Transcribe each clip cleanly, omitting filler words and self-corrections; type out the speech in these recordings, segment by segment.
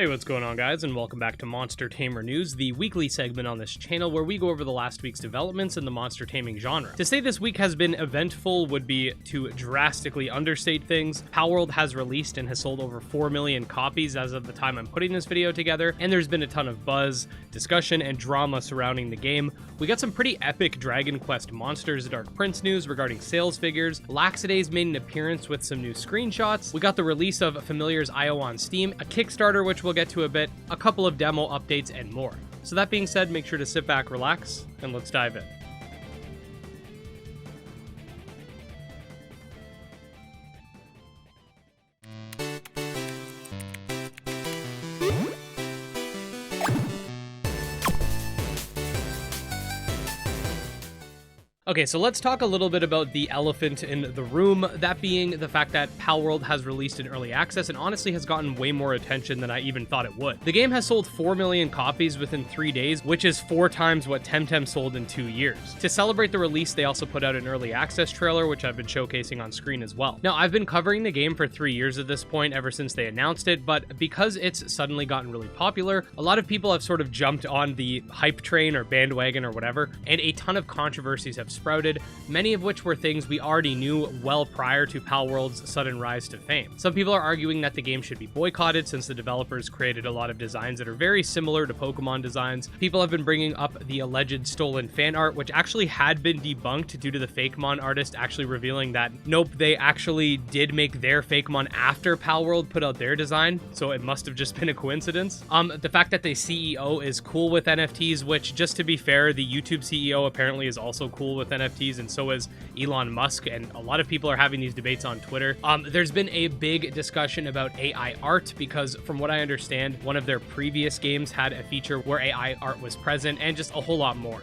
Hey, what's going on, guys, and welcome back to Monster Tamer News, the weekly segment on this channel where we go over the last week's developments in the monster taming genre. To say this week has been eventful would be to drastically understate things. Palworld has released and has sold over 4 million copies as of the time I'm putting this video together, and there's been a ton of buzz, discussion, and drama surrounding the game. We got some pretty epic Dragon Quest Monsters Dark Prince news regarding sales figures. Laxiday's made an appearance with some new screenshots. We got the release of Familiar's IO on Steam, a Kickstarter which we'll get to a bit, a couple of demo updates, and more. So that being said, make sure to sit back, relax, and let's dive in. Okay, so let's talk a little bit about the elephant in the room, that being the fact that Palworld has released in early access and honestly has gotten way more attention than I even thought it would. The game has sold 4 million copies within 3 days, which is 4 times what Temtem sold in 2 years. To celebrate the release, they also put out an early access trailer, which I've been showcasing on screen as well. Now, I've been covering the game for 3 years at this point, ever since they announced it, but because it's suddenly gotten really popular, a lot of people have sort of jumped on the hype train or bandwagon or whatever, and a ton of controversies have sprouted, many of which were things we already knew well prior to Palworld's sudden rise to fame. Some people are arguing that the game should be boycotted since the developers created a lot of designs that are very similar to Pokemon designs. People have been bringing up the alleged stolen fan art, which actually had been debunked due to the Fakemon artist actually revealing that, nope, they actually did make their Fakemon after Palworld put out their design, so it must have just been a coincidence. The fact that the CEO is cool with NFTs, which, just to be fair, the YouTube CEO apparently is also cool with NFTs, and so is Elon Musk, and a lot of people are having these debates on Twitter. There's been a big discussion about AI art because, from what I understand, one of their previous games had a feature where AI art was present, and just a whole lot more.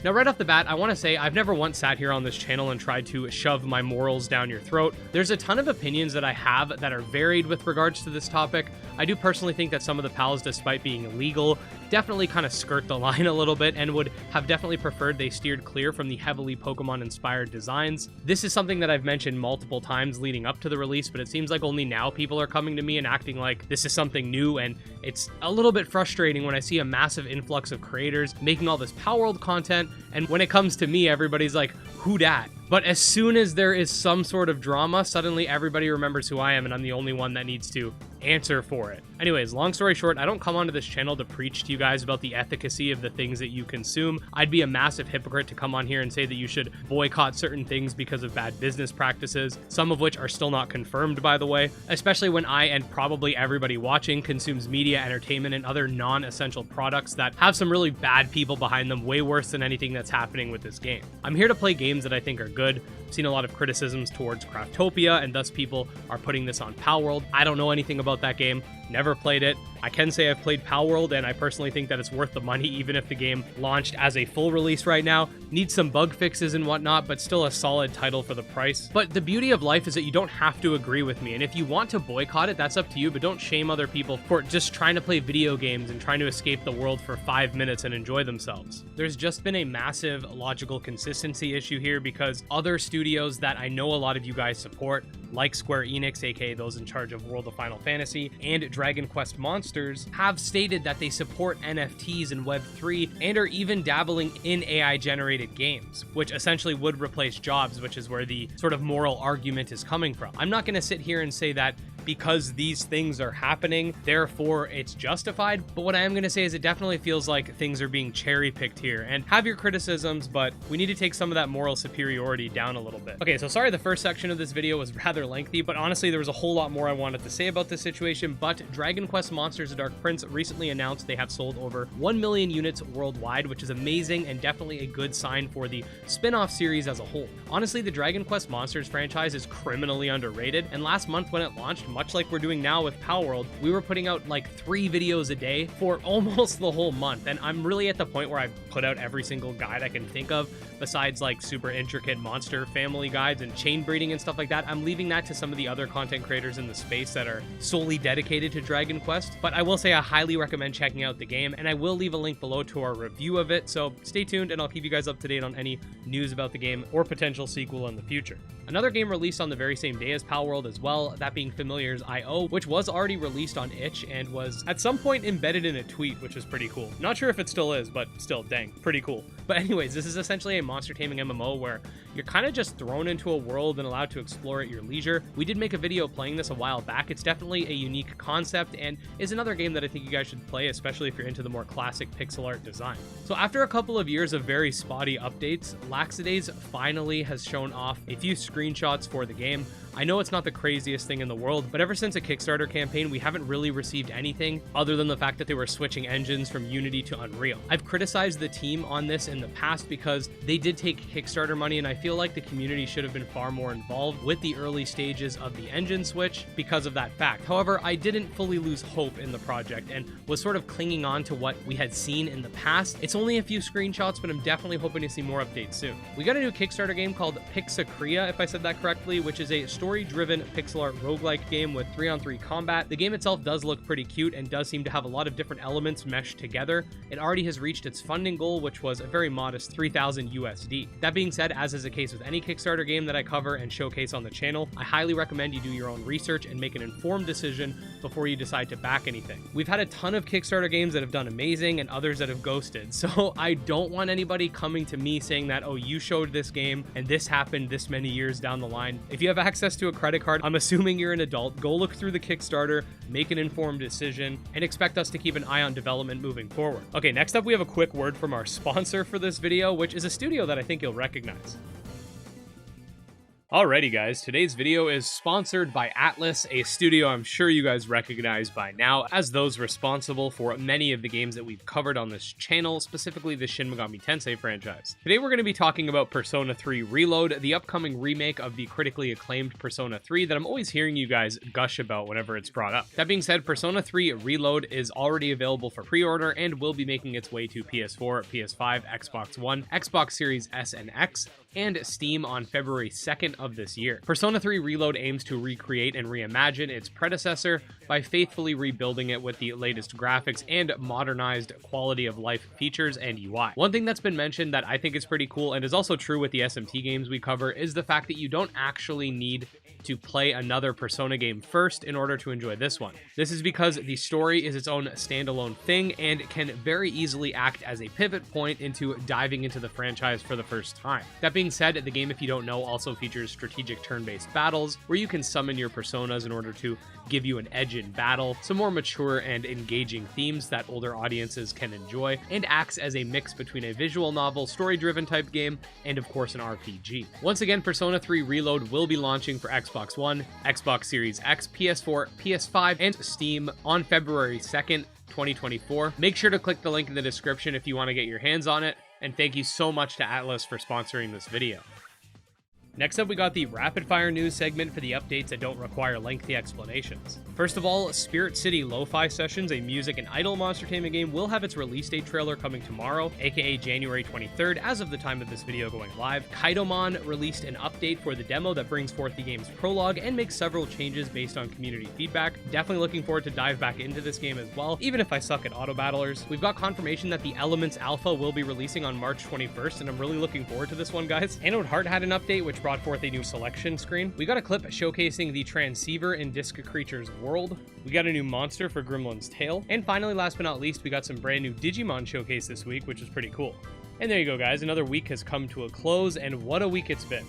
Now, right off the bat, I want to say I've never once sat here on this channel and tried to shove my morals down your throat. There's a ton of opinions that I have that are varied with regards to this topic. I do personally think that some of the pals, despite being illegal, definitely kind of skirt the line a little bit and would have definitely preferred they steered clear from the heavily Pokemon-inspired designs. This is something that I've mentioned multiple times leading up to the release, but it seems like only now people are coming to me and acting like this is something new, and it's a little bit frustrating when I see a massive influx of creators making all this Palworld content, and when it comes to me, everybody's like, who dat? But as soon as there is some sort of drama, suddenly everybody remembers who I am, and I'm the only one that needs to answer for it. Anyways, long story short, I don't come onto this channel to preach to you guys about the efficacy of the things that you consume. I'd be a massive hypocrite to come on here and say that you should boycott certain things because of bad business practices, some of which are still not confirmed, by the way, especially when I, and probably everybody watching, consumes media, entertainment, and other non-essential products that have some really bad people behind them, way worse than anything that's happening with this game. I'm here to play games that I think are good. I've seen a lot of criticisms towards Craftopia, and thus people are putting this on Palworld. I don't know anything about that game, never played it. I can say I've played Palworld, and I personally think that it's worth the money, even if the game launched as a full release right now. Needs some bug fixes and whatnot, but still a solid title for the price. But the beauty of life is that you don't have to agree with me, and if you want to boycott it, that's up to you, but don't shame other people for just trying to play video games and trying to escape the world for 5 minutes and enjoy themselves. There's just been a massive logical consistency issue here because other studios that I know a lot of you guys support, like Square Enix, aka those in charge of World of Final Fantasy, and Dragon Quest Monsters, have stated that they support NFTs and Web3 and are even dabbling in AI-generated games, which essentially would replace jobs, which is where the sort of moral argument is coming from. I'm not going to sit here and say that because these things are happening, therefore it's justified. But what I am going to say is it definitely feels like things are being cherry-picked here. And have your criticisms, but we need to take some of that moral superiority down a little bit. Okay, so sorry the first section of this video was rather lengthy, but honestly there was a whole lot more I wanted to say about this situation. But Dragon Quest Monsters Dark Prince recently announced they have sold over 1 million units worldwide, which is amazing and definitely a good sign for the spin-off series as a whole. Honestly, the Dragon Quest Monsters franchise is criminally underrated, and last month when it launched, much like we're doing now with Palworld, we were putting out like 3 videos a day for almost the whole month, and I'm really at the point where I've put out every single guide I can think of, besides like super intricate monster family guides and chain breeding and stuff like that. I'm leaving that to some of the other content creators in the space that are solely dedicated to Dragon Quest, but I will say I highly recommend checking out the game, and I will leave a link below to our review of it, so stay tuned and I'll keep you guys up to date on any news about the game or potential sequel in the future. Another game released on the very same day as Palworld as well, that being Familiar Players.io, which was already released on itch and was at some point embedded in a tweet, which is pretty cool. Not sure if it still is, but still, dang, pretty cool. But anyways, this is essentially a monster taming MMO where you're kind of just thrown into a world and allowed to explore at your leisure. We did make a video playing this a while back. It's definitely a unique concept and is another game that I think you guys should play, especially if you're into the more classic pixel art design. So after a couple of years of very spotty updates, Laxadays finally has shown off a few screenshots for the game. I know it's not the craziest thing in the world, but ever since a Kickstarter campaign, we haven't really received anything other than the fact that they were switching engines from Unity to Unreal. I've criticized the team on this in the past because they did take Kickstarter money, and I feel like the community should have been far more involved with the early stages of the engine switch because of that fact. However, I didn't fully lose hope in the project and was sort of clinging on to what we had seen in the past. It's only a few screenshots, but I'm definitely hoping to see more updates soon. We got a new Kickstarter game called Pixacrea, if I said that correctly, which is a story-driven pixel art roguelike game with 3-on-3 combat. The game itself does look pretty cute and does seem to have a lot of different elements meshed together. It already has reached its funding goal, which was a very modest 3,000 USD. That being said, as is the case with any Kickstarter game that I cover and showcase on the channel, I highly recommend you do your own research and make an informed decision before you decide to back anything. We've had a ton of Kickstarter games that have done amazing and others that have ghosted, so I don't want anybody coming to me saying that, oh, you showed this game and this happened this many years down the line. If you have access to a credit card, I'm assuming you're an adult, go look through the Kickstarter, make an informed decision, and expect us to keep an eye on development moving forward. Okay, next up we have a quick word from our sponsor for this video, which is a studio that I think you'll recognize. Alrighty guys, today's video is sponsored by Atlus, a studio I'm sure you guys recognize by now as those responsible for many of the games that we've covered on this channel, specifically the Shin Megami Tensei franchise. Today we're going to be talking about Persona 3 Reload, the upcoming remake of the critically acclaimed Persona 3 that I'm always hearing you guys gush about whenever it's brought up. That being said, Persona 3 Reload is already available for pre-order and will be making its way to PS4, PS5, Xbox One, Xbox Series S and X, and Steam on February 2nd of this year. Persona 3 Reload aims to recreate and reimagine its predecessor by faithfully rebuilding it with the latest graphics and modernized quality of life features and UI. One thing that's been mentioned that I think is pretty cool and is also true with the SMT games we cover is the fact that you don't actually need to play another Persona game first in order to enjoy this one. This is because the story is its own standalone thing and can very easily act as a pivot point into diving into the franchise for the first time. That being said, the game, if you don't know, also features strategic turn-based battles where you can summon your personas in order to give you an edge in battle, some more mature and engaging themes that older audiences can enjoy, and acts as a mix between a visual novel, story-driven type game, and of course an RPG. Once again, Persona 3 Reload will be launching for Xbox One, Xbox Series X, PS4, PS5, and Steam on February 2nd, 2024. Make sure to click the link in the description if you want to get your hands on it, and thank you so much to Atlus for sponsoring this video. Next up, we got the rapid fire news segment for the updates that don't require lengthy explanations. First of all, Spirit City Lo-Fi Sessions, a music and idle monster taming game, will have its release date trailer coming tomorrow, aka January 23rd, as of the time of this video going live. Kaidomon released an update for the demo that brings forth the game's prologue and makes several changes based on community feedback. Definitely looking forward to dive back into this game as well, even if I suck at auto battlers. We've got confirmation that the Elements Alpha will be releasing on March 21st, and I'm really looking forward to this one, guys. Anode Heart had an update which brought forth a new selection screen. We got a clip showcasing the Transceiver in Disc Creature's World. We got a new monster for Gremlin's Tale. And finally, last but not least, we got some brand new Digimon showcase this week, which is pretty cool. And there you go, guys. Another week has come to a close, and what a week it's been.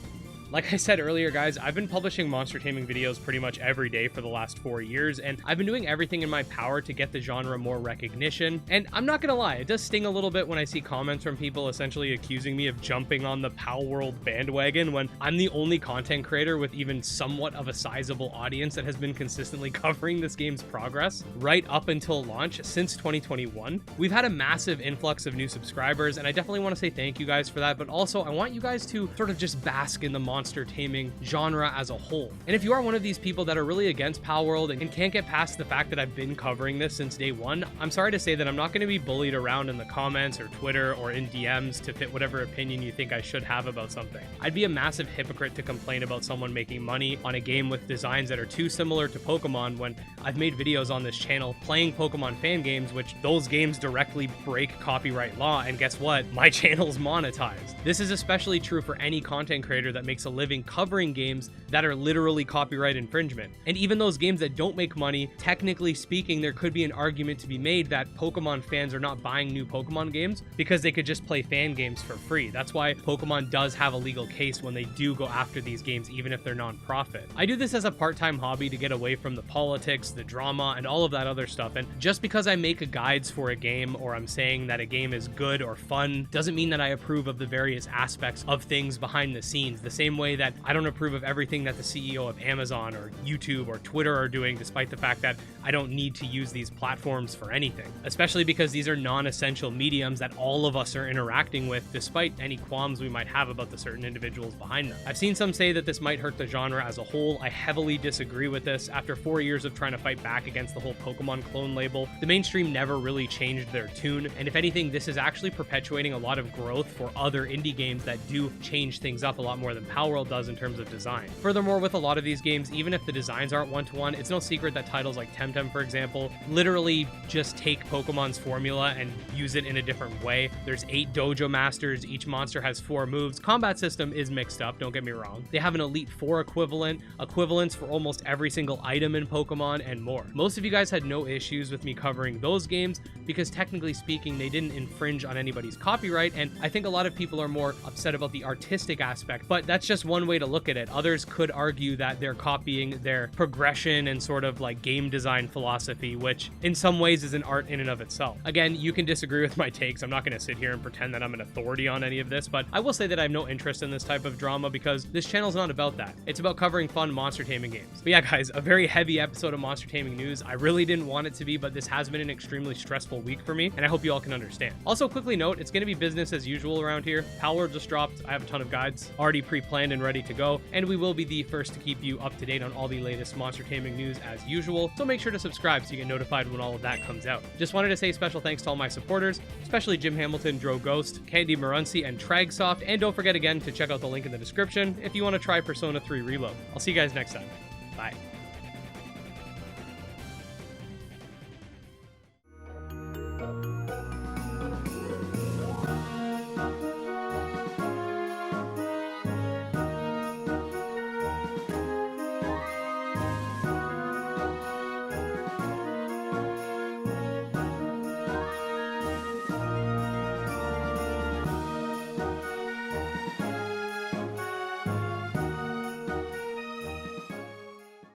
Like I said earlier, guys, I've been publishing monster taming videos pretty much every day for the last 4 years, and I've been doing everything in my power to get the genre more recognition. And I'm not gonna lie, it does sting a little bit when I see comments from people essentially accusing me of jumping on the Palworld bandwagon when I'm the only content creator with even somewhat of a sizable audience that has been consistently covering this game's progress right up until launch since 2021. We've had a massive influx of new subscribers, and I definitely want to say thank you guys for that, but also I want you guys to sort of just bask in the monster taming genre as a whole. And if you are one of these people that are really against Palworld and can't get past the fact that I've been covering this since day one, I'm sorry to say that I'm not going to be bullied around in the comments or Twitter or in DMs to fit whatever opinion you think I should have about something. I'd be a massive hypocrite to complain about someone making money on a game with designs that are too similar to Pokemon when I've made videos on this channel playing Pokemon fan games, which those games directly break copyright law, and guess what? My channel's monetized. This is especially true for any content creator that makes a living covering games that are literally copyright infringement. And even those games that don't make money, technically speaking, there could be an argument to be made that Pokemon fans are not buying new Pokemon games because they could just play fan games for free. That's why Pokemon does have a legal case when they do go after these games, even if they're non-profit. I do this as a part-time hobby to get away from the politics, the drama, and all of that other stuff. And just because I make guides for a game, or I'm saying that a game is good or fun, doesn't mean that I approve of the various aspects of things behind the scenes, the same way that I don't approve of everything that the CEO of Amazon or YouTube or Twitter are doing, despite the fact that I don't need to use these platforms for anything, especially because these are non-essential mediums that all of us are interacting with, despite any qualms we might have about the certain individuals behind them. I've seen some say that this might hurt the genre as a whole. I heavily disagree with this. After 4 years of trying to fight back against the whole Pokemon clone label, the mainstream never really changed their tune, and if anything, this is actually perpetuating a lot of growth for other indie games that do change things up a lot more than Palworld does in terms of design. Furthermore, with a lot of these games, even if the designs aren't one-to-one, it's no secret that titles like Temtem, for example, literally just take Pokemon's formula and use it in a different way. There's 8 dojo masters, each monster has 4 moves. Combat system is mixed up, don't get me wrong. They have an Elite Four equivalents for almost every single item in Pokemon, and more. Most of you guys had no issues with me covering those games because technically speaking, they didn't infringe on anybody's copyright, and I think a lot of people are more upset about the artistic aspect, but that's just one way to look at it. Others could argue that they're copying their progression and sort of like game design philosophy, which in some ways is an art in and of itself. Again, you can disagree with my takes. I'm not going to sit here and pretend that I'm an authority on any of this, but I will say that I have no interest in this type of drama because this channel's not about that. It's about covering fun monster taming games. But yeah, guys, a very heavy episode of monster taming news. I really didn't want it to be, but this has been an extremely stressful week for me, and I hope you all can understand. Also, quickly note, it's going to be business as usual around here. Palworld just dropped. I have a ton of guides already pre-planned and ready to go, and we will be the first to keep you up to date on all the latest monster taming news as usual, so make sure to subscribe so you get notified when all of that comes out. Just wanted to say special thanks to all my supporters, especially Jim Hamilton, Dro Ghost, Candy Marunci, and Tragsoft, and don't forget again to check out the link in the description if you want to try Persona 3 Reload. I'll see you guys next time. Bye.